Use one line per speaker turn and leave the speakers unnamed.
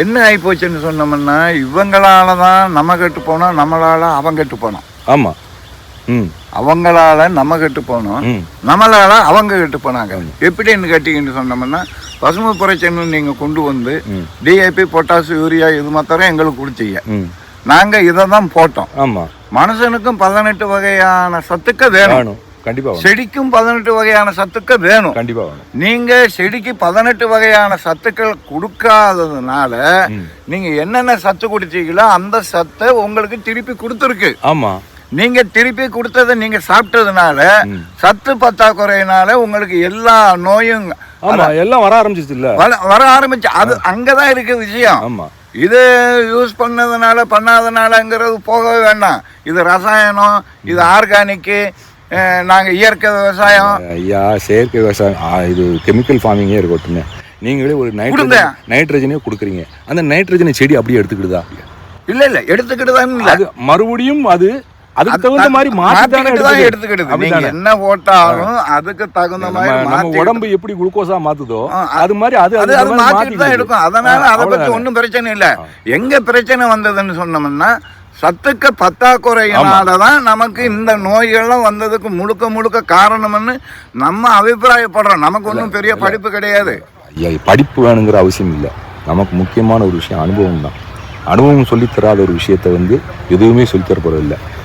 என்ன ஆகிப்போச்சுன்னு சொன்னோம்னா இவங்களால தான் நம்ம கெட்டு போனோம், நம்மளால அவங்க கெட்டு போனோம்.
ஆமா.
அவங்களால நம்ம கெட்டு போனோம், நம்மளால அவங்க கெட்டு போனாங்க. எப்படின்னு கேட்டீங்கன்னு சொன்னோம்னா பசுமை புரட்சின்னு நீங்க கொண்டு வந்து டிஏபி, பொட்டாசு, யூரியா இது மாத்திரம் எங்களுக்கு கொடுத்தீங்க. நாங்க இதை தான் போட்டோம்.
ஆமா.
மனுஷனுக்கும் 18 வகையான சத்துக்கள் வேணும்.
கண்டிப்பா.
செடிக்கும் 18 வகையான சத்துக்கள் வேணும்.
கண்டிப்பா வேணும்.
நீங்க செடிக்கு 18 வகையான சத்துக்கள் கொடுக்காததுனால நீங்க என்னென்ன சத்து கொடுத்தீங்களோ அந்த சத்தை உங்களுக்கு திருப்பி கொடுத்துருக்கு.
ஆமா. நீங்க
திருப்பி கொடுத்ததை நீங்க சாப்பிட்டதுனால சத்து பற்றாக்குறையினால உங்களுக்கு எல்லா நோயும்
எல்லாம் வர ஆரம்பிச்சிச்சு. இல்ல
வர ஆரம்பிச்சு. அது அங்கதான் இருக்கு விஷயம்.
ஆமா.
இது யூஸ் பண்ணதுனால பண்ணாதனாலங்கிறது போகவே வேண்டாம். இது ரசாயனம், இது ஆர்கானிக்கு, நாங்கள் இயற்கை விவசாயம்.
ஐயா, செயற்கை விவசாயம் இது கெமிக்கல் ஃபார்மிங்கே இருக்கட்டுமே. நீங்களே ஒரு நைட்ரஜனே கொடுக்குறீங்க. அந்த நைட்ரஜனை செடி அப்படியே எடுத்துக்கிடுதா?
இல்ல எடுத்துக்கிட்டுதான்.
அது மறுபடியும் அதுக்கு தகுந்த மாதிரி மாத்திதான்
எடுத்துக்கிடுது. நீங்க என்ன போட்டாலும் அதுக்கு தகுந்த மாதிரி
நம்ம உடம்பு எப்படி குளுக்கோஸா மாத்துதோ அது மாதிரி அது
மாத்திட்டு தான் எடுக்கும். அதனால அதை பத்தி ஒன்றும் பிரச்சனை இல்லை. எங்க பிரச்சனை வந்ததுன்னு சொன்னோம்னா சத்துக்க பற்றாக்குறையினாலதான் நமக்கு இந்த நோய்கள்லாம் வந்ததுக்கு முழுக்க காரணம்னு நம்ம அபிப்பிராயப்படுறோம். நமக்கு ஒன்றும் பெரிய படிப்பு கிடையாது.
படிப்பு வேணுங்கிற அவசியம் இல்லை. நமக்கு முக்கியமான ஒரு விஷயம் அனுபவம் தான். அனுபவம் சொல்லித்தராத ஒரு விஷயத்த எதுவுமே சொல்லித்தர போறதில்லை.